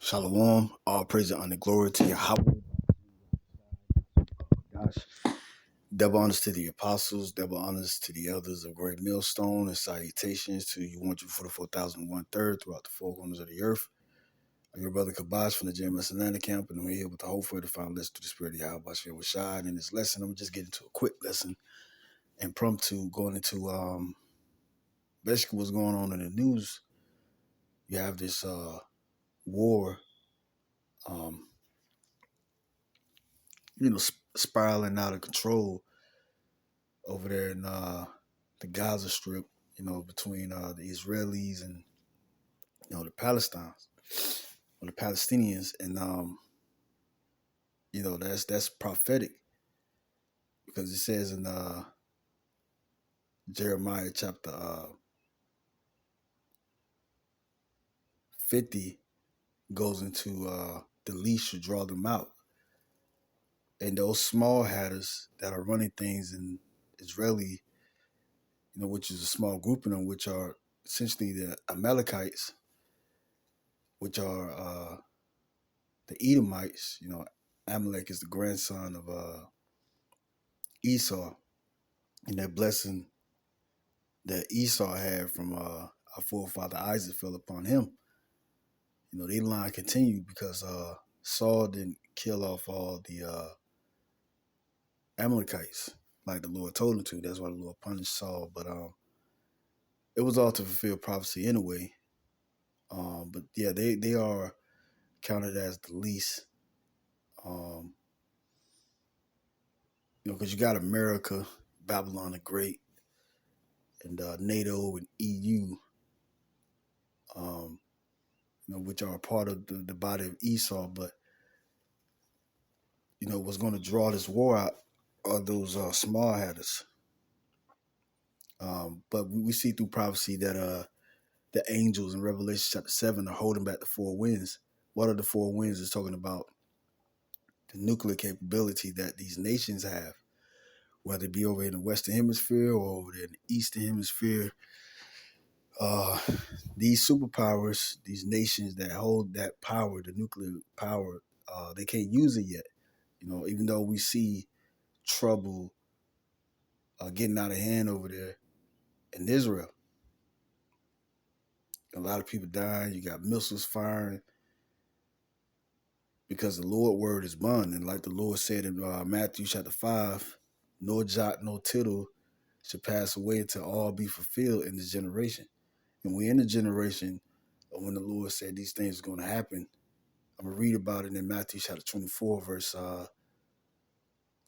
Shalom, all praise and honor, glory to Yahweh. Gosh, double honors to the apostles, double honors to the elders of Great Millstone, and salutations to you 144,001 throughout the four corners of the earth. I'm your brother Kabash from the JMS Atlanta camp, and we're here with the hope for the final lesson to the spirit of Yahweh Shah Rashad. In this lesson, I'm just getting to a quick lesson, impromptu, going into basically what's going on in the news. You have this war, um, spiraling out of control over there in the Gaza Strip, between the Israelis and the the Palestinians, and that's prophetic because it says in Jeremiah chapter 50 goes into the least should draw them out, and those small hatters that are running things in Israeli, which is a small group of them, which are essentially the Amalekites, which are the Edomites. Amalek is the grandson of Esau, and that blessing that Esau had from our forefather Isaac fell upon him. Their line continued because Saul didn't kill off all the Amalekites like the Lord told him to. That's why the Lord punished Saul. But it was all to fulfill prophecy anyway. But yeah, they are counted as the least. Because you got America, Babylon the Great, and NATO and EU, which are a part of the body of Esau. But what's going to draw this war out are those small hatters. But we see through prophecy that the angels in Revelation chapter 7 are holding back the four winds. What are the four winds? Is talking about the nuclear capability that these nations have, whether it be over in the Western Hemisphere or over there in the Eastern Hemisphere. These superpowers, these nations that hold that power, the nuclear power, they can't use it yet. Even though we see trouble getting out of hand over there in Israel. A lot of people dying. You got missiles firing because the Lord word is bond. And like the Lord said in Matthew chapter 5, no jot, no tittle should pass away until all be fulfilled in this generation. And we're in the generation of when the Lord said these things are going to happen. I'm going to read about it in Matthew chapter 24, verse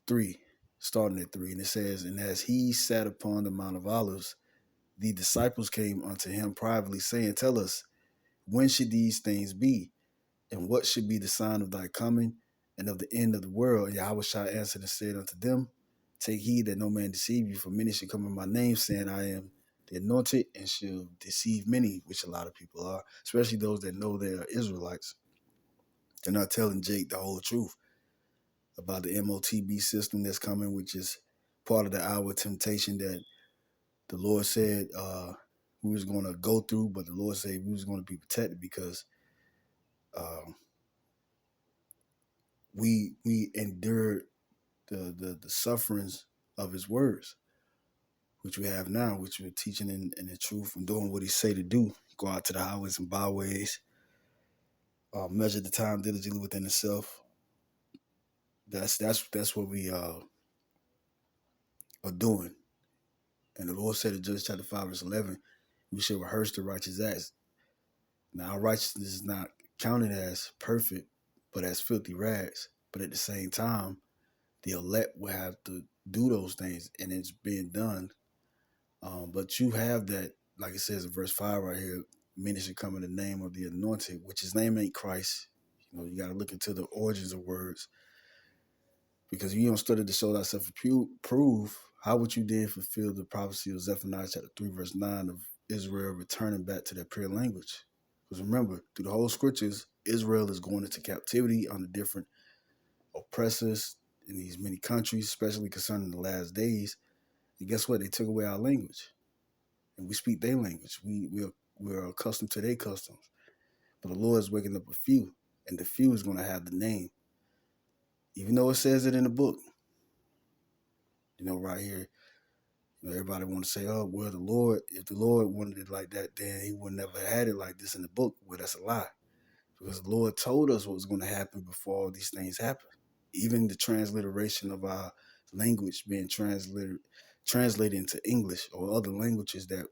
3, starting at 3. And it says, "And as he sat upon the Mount of Olives, the disciples came unto him privately, saying, Tell us, when should these things be? And what should be the sign of thy coming and of the end of the world? And Yahweh Shah answered and said unto them, Take heed that no man deceive you, for many shall come in my name, saying, I am the anointed, and shall deceive many," which a lot of people are, especially those that know they are Israelites. They're not telling Jake the whole truth about the MOTB system that's coming, which is part of the hour of temptation that the Lord said we was going to go through, but the Lord said we was going to be protected because we endured the sufferings of his words, which we have now, which we're teaching in the truth and doing what he say to do. Go out to the highways and byways, measure the time diligently within itself. That's what we are doing. And the Lord said in Judges chapter 5, verse 11, we should rehearse the righteous acts. Now, our righteousness is not counted as perfect, but as filthy rags. But at the same time, the elect will have to do those things, and it's being done. But you have that, like it says in verse 5 right here, many should come in the name of the anointed, which his name ain't Christ. You got to look into the origins of words, because if you don't study to show thyself prove, how would you then fulfill the prophecy of Zephaniah chapter 3, verse 9 of Israel returning back to their pure language? Because remember, through the whole scriptures, Israel is going into captivity under different oppressors in these many countries, especially concerning the last days. And guess what? They took away our language, and we speak their language. We're accustomed to their customs. But the Lord is waking up a few. and the few is going to have the name, even though it says it in the book. Right here, everybody want to say, oh, well, if the Lord wanted it like that, then he would never had it like this in the book. Well, that's a lie, because the Lord told us what was going to happen before all these things happen. Even the transliteration of our language being translated into English or other languages that,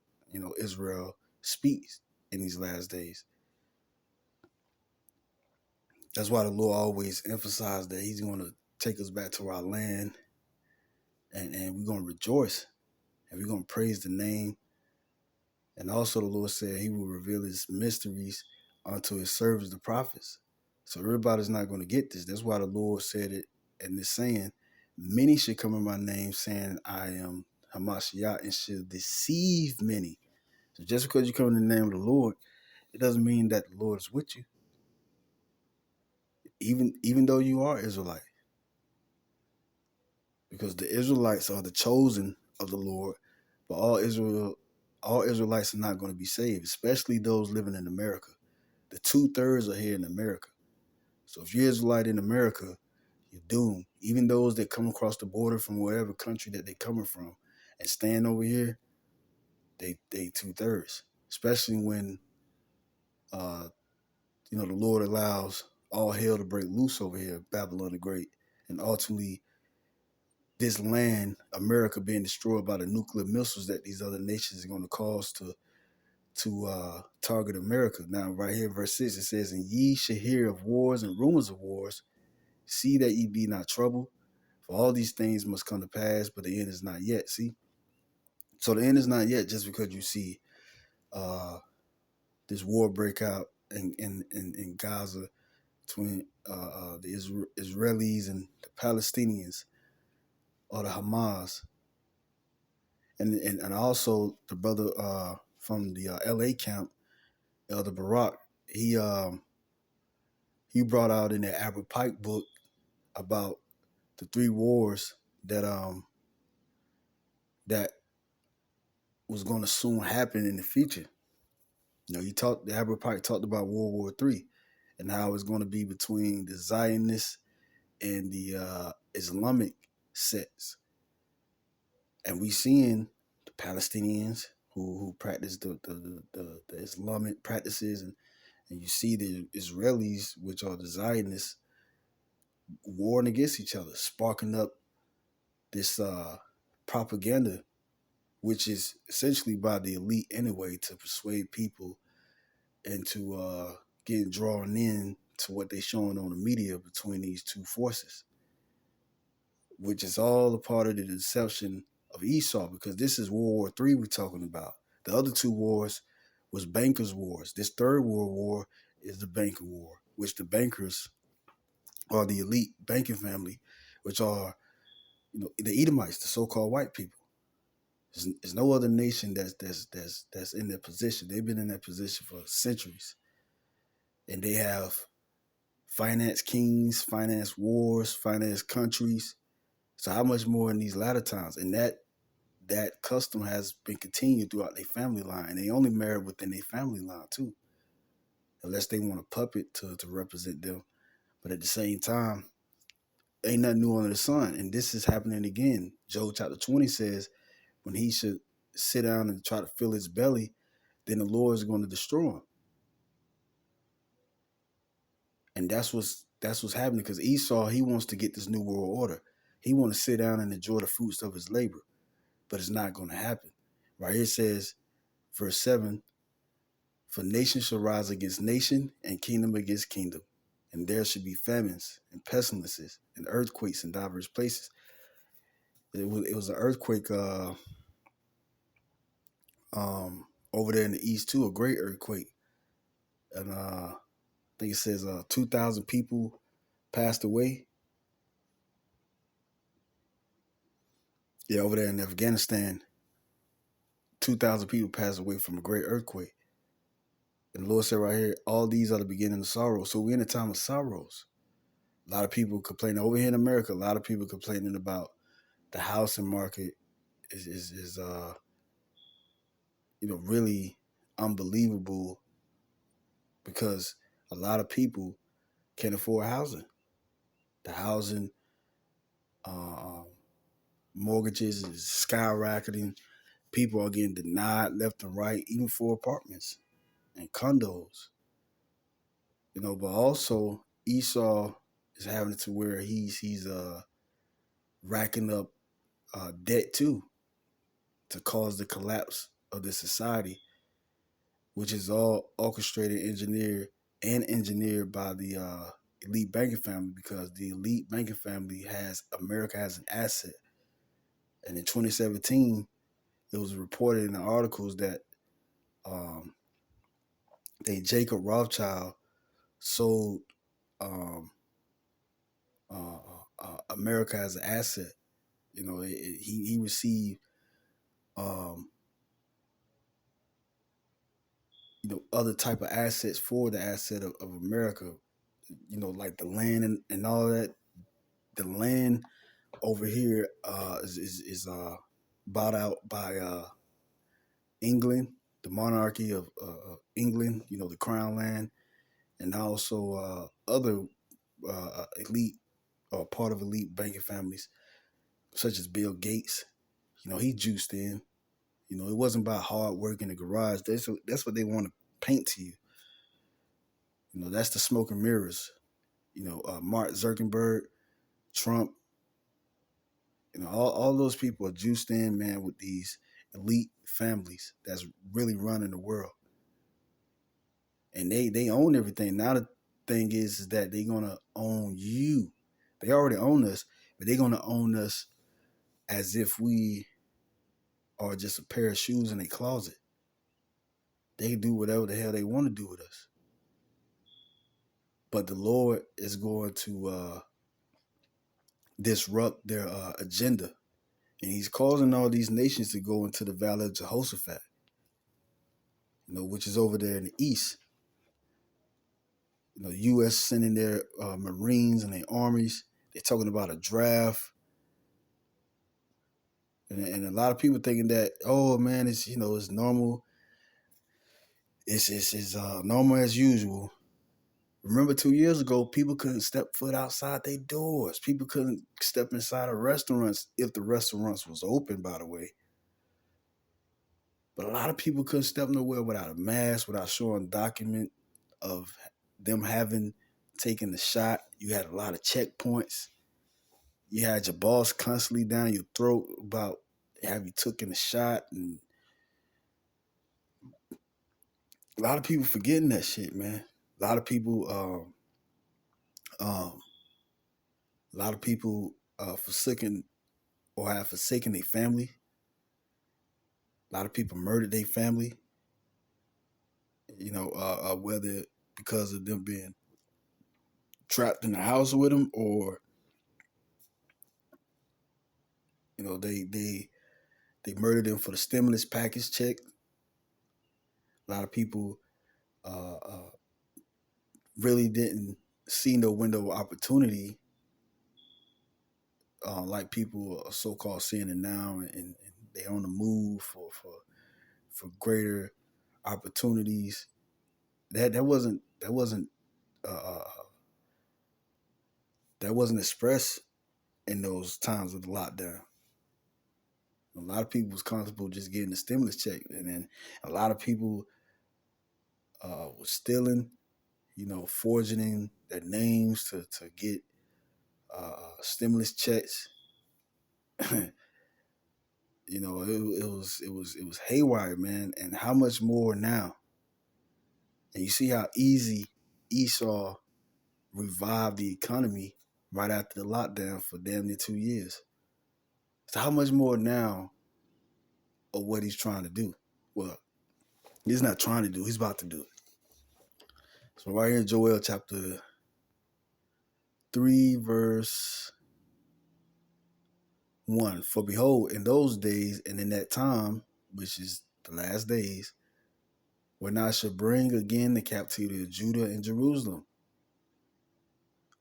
Israel speaks in these last days. That's why the Lord always emphasized that he's going to take us back to our land, and we're going to rejoice, and we're going to praise the name. And also the Lord said he will reveal his mysteries unto his servants, the prophets. So everybody's not going to get this. That's why the Lord said it in this saying, many should come in my name saying I am Hamashiach, and should deceive many. So just because you come in the name of the Lord, it doesn't mean that the Lord is with you. Even though you are Israelite. Because the Israelites are the chosen of the Lord, but all Israelites are not going to be saved, especially those living in America. The 2/3 are here in America. So if you're Israelite in America, you're doomed. Even those that come across the border from wherever country that they're coming from and stand over here, they 2/3. Especially when the Lord allows all hell to break loose over here, Babylon the Great, and ultimately this land, America, being destroyed by the nuclear missiles that these other nations are going to cause to target America. Now, right here, verse 6, it says, and ye shall hear of wars and rumors of wars. See that ye be not troubled, for all these things must come to pass, but the end is not yet. See? So the end is not yet just because you see this war break out in Gaza between the Israelis and the Palestinians, or the Hamas. And also the brother from the LA camp, Elder Barak, he brought out in the Albert Pike book about the 3 wars that that was going to soon happen in the future. The Albert Pike talked about World War III and how it's going to be between the Zionists and the Islamic sects. And we seeing the Palestinians who practice the Islamic practices, and you see the Israelis, which are the Zionists, warring against each other, sparking up this propaganda, which is essentially by the elite anyway, to persuade people and to get drawn in to what they're showing on the media between these two forces, which is all a part of the deception of Esau, because this is World War III we're talking about. The other 2 wars was bankers' wars. This 3rd World War is the banker war, which the bankers are the elite banking family, which are the Edomites, the so-called white people. There's no other nation that's in that position. They've been in that position for centuries, and they have finance kings, finance wars, finance countries. So how much more in these latter times? And that custom has been continued throughout their family line. And they only marry within their family line too, unless they want a puppet to represent them. But at the same time, ain't nothing new under the sun. And this is happening again. Job chapter 20 says, when he should sit down and try to fill his belly, then the Lord is going to destroy him. And that's what's happening, because Esau, he wants to get this new world order. He wants to sit down and enjoy the fruits of his labor, but it's not going to happen. Right here it says, verse 7, for nation shall rise against nation, and kingdom against kingdom, and there should be famines and pestilences and earthquakes in diverse places. It was an earthquake over there in the east too, a great earthquake. And I think it says 2,000 people passed away. Yeah, over there in Afghanistan, 2,000 people passed away from a great earthquake. And the Lord said right here, all these are the beginning of sorrow. So we're in a time of sorrows. A lot of people complaining over here in America. A lot of people complaining about the housing market is really unbelievable, because a lot of people can't afford housing. The housing uh, mortgages is skyrocketing. People are getting denied left and right, even for apartments and condos. But also Esau is having it to where he's racking up debt too to cause the collapse of the society, which is all orchestrated, engineered by the elite banking family, because the elite banking family has America as an asset. And in 2017, it was reported in the articles that um, Jacob Rothschild sold um, America as an asset. He received um, other type of assets for the asset of America. Like the land and all that. The land over here is bought out by England, the monarchy of England. The Crown Land, and also other elite or part of elite banking families, such as Bill Gates. He juiced in. It wasn't about hard work in the garage. That's what they want to paint to you. That's the smoke and mirrors. Mark Zuckerberg, Trump, all those people are juiced in, man, with these elite families that's really running the world. And they own everything. Now the thing is that they're gonna own you. They already own us, but they're gonna own us as if we are just a pair of shoes in a closet. They can do whatever the hell they want to do with us. But the Lord is going to disrupt their agenda. And he's causing all these nations to go into the Valley of Jehoshaphat, which is over there in the east. U.S. sending their Marines and their armies. They're talking about a draft. And a lot of people thinking that, oh man, it's it's normal. It's normal as usual. Remember 2 years ago, people couldn't step foot outside their doors. People couldn't step inside of restaurants if the restaurants was open, by the way. But a lot of people couldn't step nowhere without a mask, without showing a document of them having taken the shot. You had a lot of checkpoints. You had your boss constantly down your throat about have you taken the shot, and a lot of people forgetting that shit, man. A lot of people, forsaken or have forsaken their family. A lot of people murdered their family. Whether because of them being trapped in the house with them, or they murdered them for the stimulus package check. A lot of people really didn't see no window of opportunity, like people are so-called seeing it now, and they on the move for greater opportunities. That wasn't uh, that wasn't expressed in those times of the lockdown. A lot of people was comfortable just getting the stimulus check, and then a lot of people was stealing, forging in their names to get stimulus checks. It was haywire, man. And how much more now? And you see how easy Esau revived the economy right after the lockdown for damn near 2 years. So how much more now of what he's trying to do? Well, he's not trying to do, he's about to do it. So right here in Joel chapter 3, verse 1. For behold, in those days and in that time, which is the last days, when I shall bring again the captivity of Judah and Jerusalem,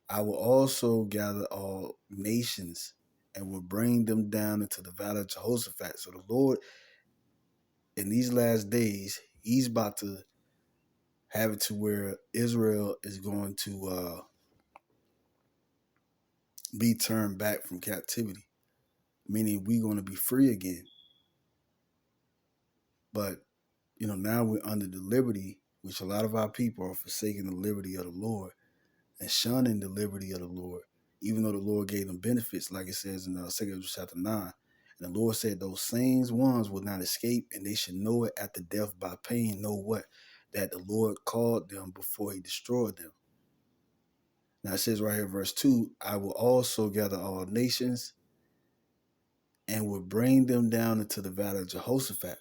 I will also gather all nations and will bring them down into the valley of Jehoshaphat. So the Lord, in these last days, he's about to have it to where Israel is going to be turned back from captivity, meaning we're going to be free again. But, now we're under the liberty, which a lot of our people are forsaking the liberty of the Lord and shunning the liberty of the Lord, even though the Lord gave them benefits, like it says in 2 Corinthians chapter 9. And the Lord said those same ones will not escape, and they should know it at the death by pain. Know what? That the Lord called them before he destroyed them. Now it says right here, verse 2, I will also gather all nations and will bring them down into the valley of Jehoshaphat,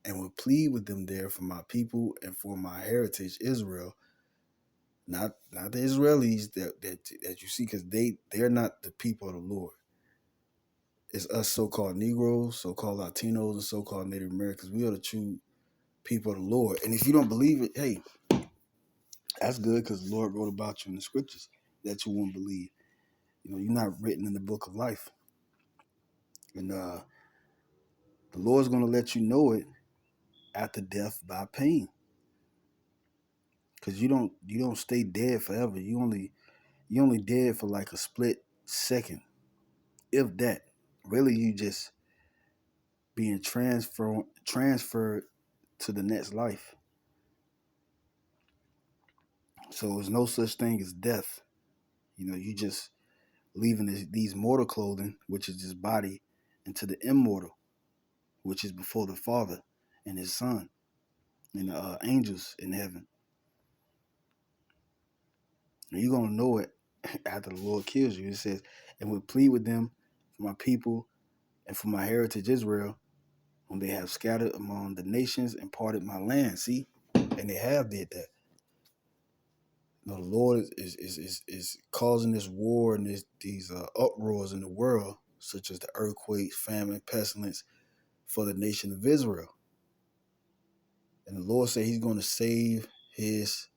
and will plead with them there for my people and for my heritage Israel. Not the Israelis that you see, because they're not the people of the Lord. It's us so-called Negroes, so-called Latinos, and so-called Native Americans. We are the true people of the Lord. And if you don't believe it, hey, that's good, because the Lord wrote about you in the scriptures that you won't believe. You're not written in the book of life. And the Lord's going to let you know it after death by pain. Because you don't stay dead forever. You only dead for like a split second, if that. Really, you just being transferred to the next life. So there's no such thing as death. You just leaving these mortal clothing, which is this body, into the immortal, which is before the Father and his Son and the angels in heaven. And you're going to know it after the Lord kills you. It says, and will plead with them for my people and for my heritage Israel, whom they have scattered among the nations and parted my land. See? And they have did that. The Lord is causing this war and these uproars in the world, such as the earthquakes, famine, pestilence, for the nation of Israel. And the Lord said he's going to save his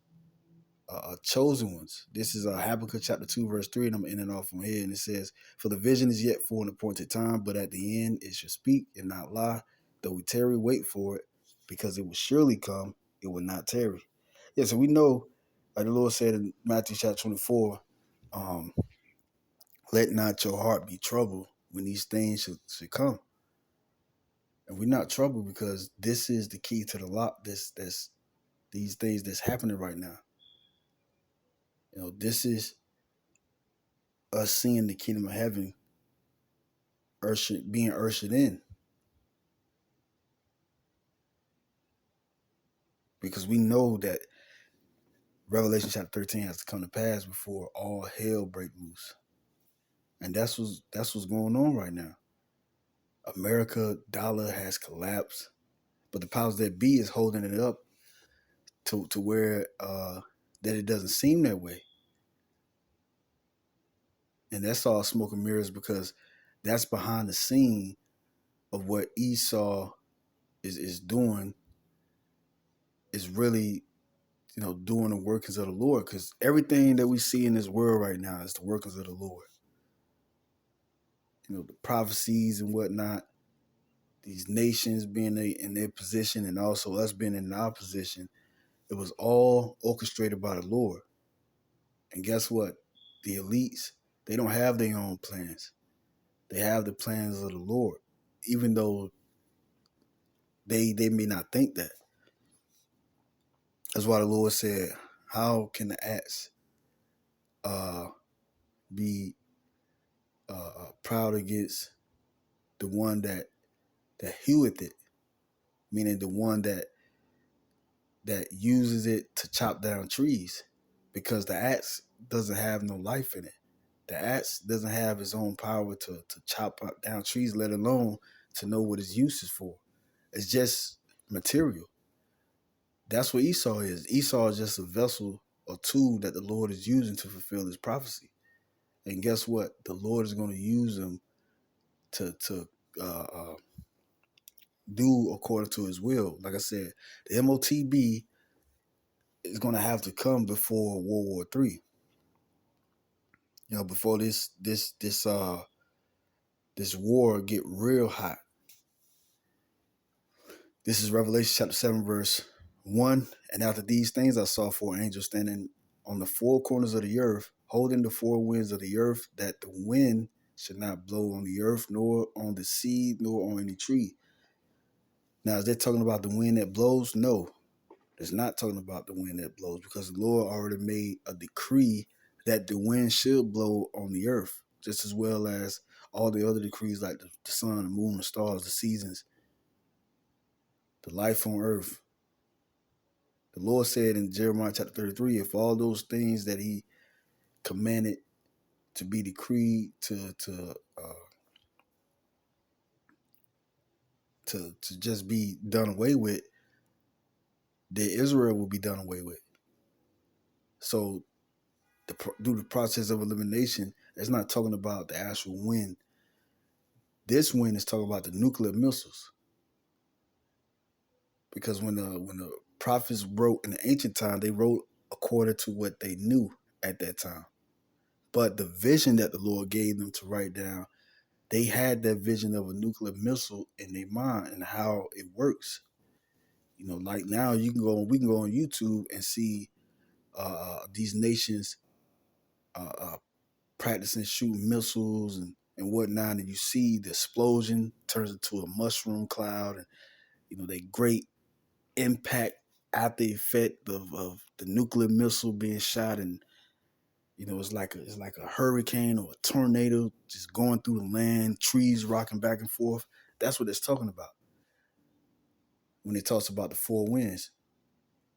chosen ones. This is Habakkuk chapter 2, verse 3, and I'm in and off from here. And it says, for the vision is yet for an appointed time, but at the end it shall speak and not lie. Though we tarry, wait for it, because it will surely come, it will not tarry. Yeah, so we know, like the Lord said in Matthew chapter 24, let not your heart be troubled when these things should come. And we're not troubled because this is the key to the lock. These things that's happening right now. This is us seeing the kingdom of heaven being ushered in. Because we know that Revelation chapter 13 has to come to pass before all hell break loose. And that's what's going on right now. America dollar has collapsed, but the powers that be is holding it up to where that it doesn't seem that way. And that's all smoke and mirrors, because that's behind the scene of what Esau is doing, is really, doing the workings of the Lord. Because everything that we see in this world right now is the workings of the Lord. The prophecies and whatnot, these nations being in their position and also us being in our position, it was all orchestrated by the Lord. And guess what? The elites, they don't have their own plans. They have the plans of the Lord, even though they may not think that. That's why the Lord said, how can the axe be proud against the one that heweth it, meaning the one that uses it to chop down trees, because the axe doesn't have no life in it. The axe doesn't have its own power to chop down trees, let alone to know what its use is for. It's just material. That's what Esau is. Esau is just a vessel or tool that the Lord is using to fulfill his prophecy. And guess what? The Lord is going to use him to do according to his will. Like I said, the MOTB is going to have to come before World War III. Before this war get real hot. This is Revelation chapter 7, verse 1. And after these things, I saw four angels standing on the four corners of the earth, holding the four winds of the earth, that the wind should not blow on the earth, nor on the seed, nor on any tree. Now, is they talking about the wind that blows? No, it's not talking about the wind that blows, because the Lord already made a decree that the wind should blow on the earth, just as well as all the other decrees like the sun, the moon, the stars, the seasons, the life on earth. The Lord said in Jeremiah chapter 33, if all those things that he commanded to be decreed to just be done away with, then Israel will be done away with. So through the process of elimination, it's not talking about the actual wind. This wind is talking about the nuclear missiles. Because when the prophets wrote in the ancient time, they wrote according to what they knew at that time. But the vision that the Lord gave them to write down, they had that vision of a nuclear missile in their mind and how it works. Like now we can go on YouTube and see these nations practicing shooting missiles and whatnot, and you see the explosion turns into a mushroom cloud, and they great impact after effect of the nuclear missile being shot, and it's like a hurricane or a tornado just going through the land, trees rocking back and forth. That's what it's talking about when it talks about the four winds.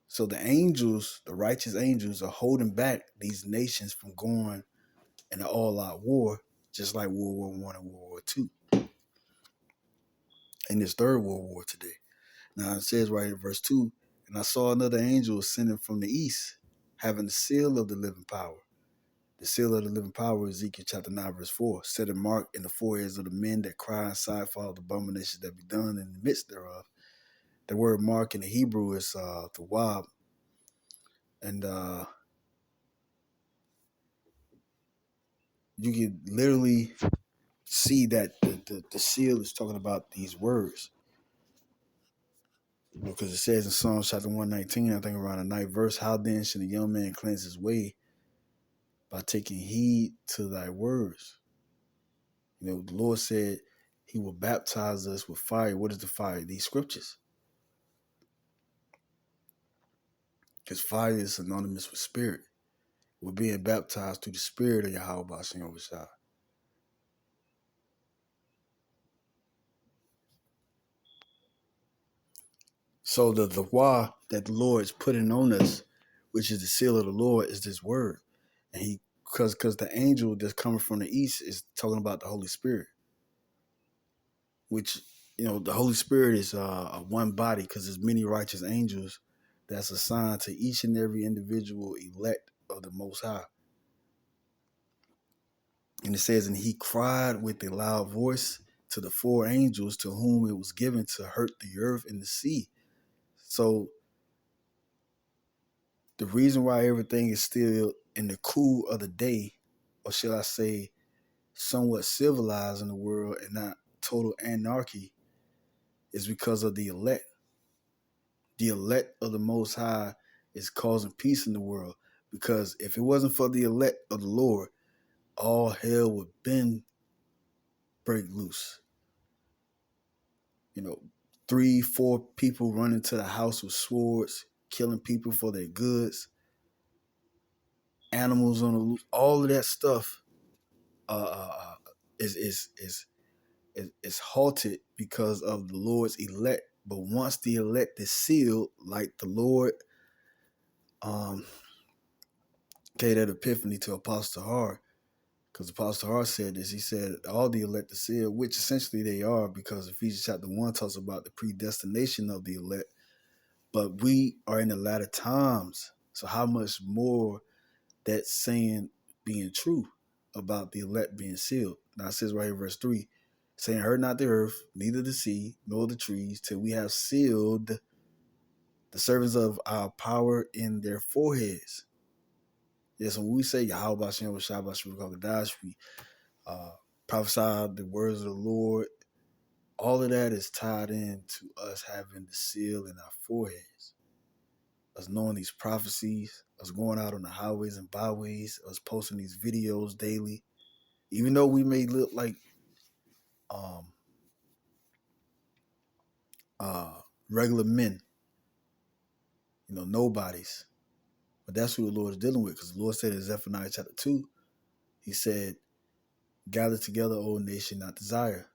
So the angels, the righteous angels, are holding back these nations from going in an all-out war, just like World War I and World War II, and this third World War today. Now it says right in verse 2, and I saw another angel ascending from the east, having the seal of the living power. The seal of the living power, Ezekiel chapter 9, verse 4, set a mark in the foreheads of the men that cry and sigh for all the abominations that be done in the midst thereof. The word mark in the Hebrew is thawab, and you can literally see that the seal is talking about these words. Because it says in Psalms chapter 119, I think around the ninth verse, how then should a young man cleanse his way? By taking heed to thy words. The Lord said he will baptize us with fire. What is the fire? These scriptures. Because fire is synonymous with spirit. We're being baptized through the spirit of Yahweh B'Shem Yahweh. So the wah that the Lord is putting on us, which is the seal of the Lord, is this word. And because the angel that's coming from the east is talking about the Holy Spirit, which, the Holy Spirit is a one body, because there's many righteous angels that's assigned to each and every individual elect of the Most High. And it says, and he cried with a loud voice to the four angels to whom it was given to hurt the earth and the sea. So the reason why everything is still in the cool of the day, or shall I say somewhat civilized in the world and not total anarchy, is because of the elect. The elect of the Most High is causing peace in the world. Because if it wasn't for the elect of the Lord, all hell would been break loose. 3-4 people running to the house with swords, killing people for their goods, animals on the loose, all of that stuff is halted because of the Lord's elect. But once the elect is sealed, like the Lord gave that epiphany to Apostle Har, because Apostle Har said this. He said all the elect are sealed, which essentially they are, because Ephesians chapter 1 talks about the predestination of the elect. But we are in the latter times. So how much more that saying being true about the elect being sealed? Now it says right here, verse 3, saying, hurt not the earth, neither the sea, nor the trees, till we have sealed the servants of our power in their foreheads. Yes, when we say Yahweh B'Shem Yahweh, we prophesy the words of the Lord. All of that is tied in to us having the seal in our foreheads. us knowing these prophecies, us going out on the highways and byways, us posting these videos daily, even though we may look like um, regular men, nobodies. But that's who the Lord is dealing with, because the Lord said in Zephaniah chapter 2, he said, gather together, O nation, not desire.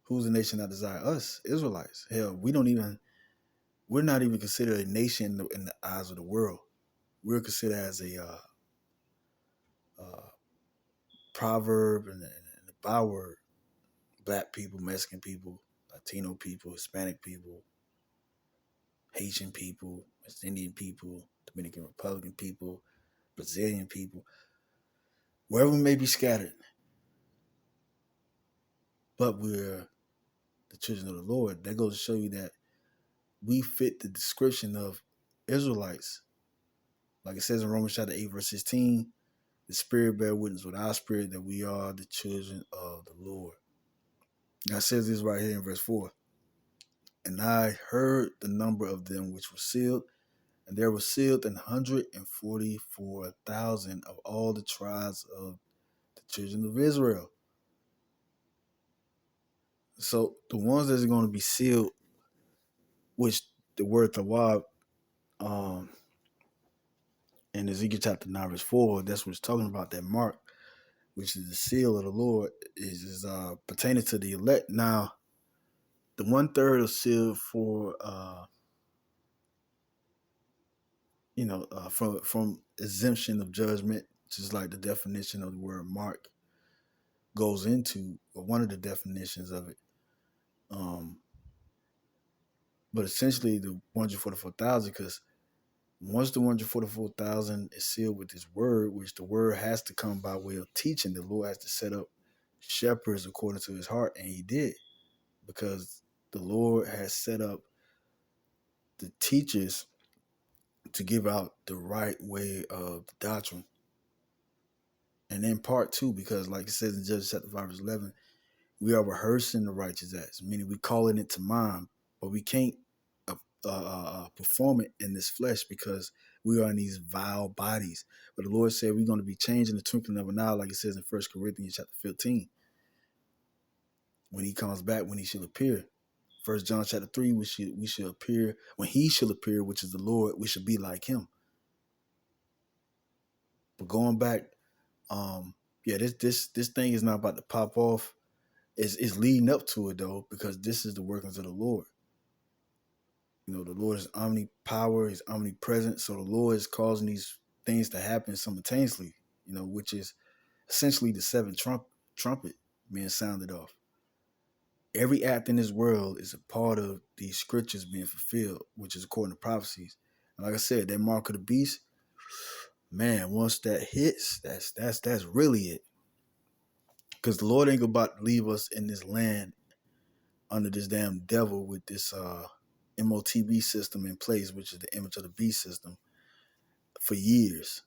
Who's the nation not desire? Us, Israelites. Hell, we're not even considered a nation in the eyes of the world. We're considered as a proverb and a byword. Black people, Mexican people, Latino people, Hispanic people, Haitian people, West Indian people, Dominican Republican people, Brazilian people, wherever we may be scattered. But we're the children of the Lord. That goes to show you that we fit the description of Israelites. Like it says in Romans chapter 8, verse 16, the Spirit bear witness with our spirit that we are the children of the Lord. Now it says this right here in verse 4. And I heard the number of them which were sealed, and there were sealed 144,000 of all the tribes of the children of Israel. So the ones that are going to be sealed, which the word Tawab in Ezekiel chapter 9, verse 4, that's what it's talking about, that mark, which is the seal of the Lord, is pertaining to the elect. Now, the 1/3 is sealed for from exemption of judgment, just like the definition of the word mark goes into, or one of the definitions of it. But essentially the 144,000, because once the 144,000 is sealed with his word, which the word has to come by way of teaching, the Lord has to set up shepherds according to his heart, and he did, because the Lord has set up the teachers to give out the right way of the doctrine. And then part two, because like it says in Judges chapter 5, verse 11, we are rehearsing the righteous acts, meaning we calling it to mind, but we can't perform it in this flesh because we are in these vile bodies. But the Lord said we're going to be changed in the twinkling of an eye, like it says in 1 Corinthians chapter 15, when he comes back, when he shall appear. 1 John chapter 3, we should appear, when he shall appear, which is the Lord, we should be like him. But going back, this thing is not about to pop off. It's leading up to it though, because this is the workings of the Lord. The Lord is omnipower, he's omnipresent. So the Lord is causing these things to happen simultaneously, which is essentially the seventh trumpet being sounded off. Every act in this world is a part of these scriptures being fulfilled, which is according to prophecies. And like I said, that mark of the beast, man, once that hits, that's really it. Because the Lord ain't about to leave us in this land under this damn devil with this MOTB system in place, which is the image of the beast system, for years,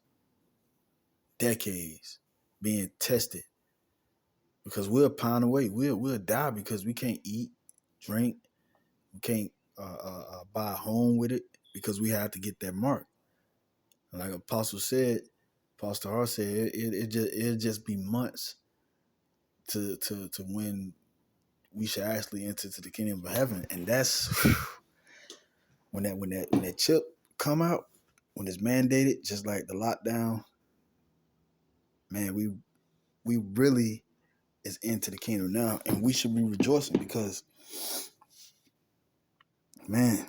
decades, being tested. Because we'll pine away. We'll die because we can't eat, drink, we can't buy a home with it, because we have to get that mark. Like Apostle Hart said, it'll just be months to when we should actually enter to the kingdom of heaven. And that's when that chip come out, when it's mandated, just like the lockdown, man, we really is into the kingdom now, and we should be rejoicing, because, man,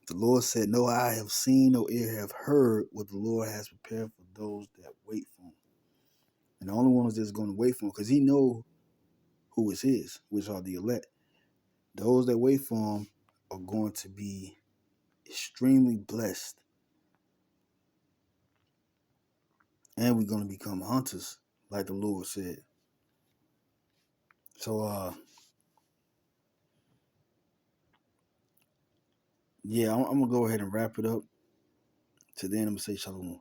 the Lord said, no eye have seen, no ear have heard what the Lord has prepared for those that wait for him. And the only ones that's going to wait for him, because he know who is his, which are the elect. Those that wait for him are going to be extremely blessed. And we're going to become hunters, like the Lord said. So, I'm going to go ahead and wrap it up. To then, I'm going to say shalom.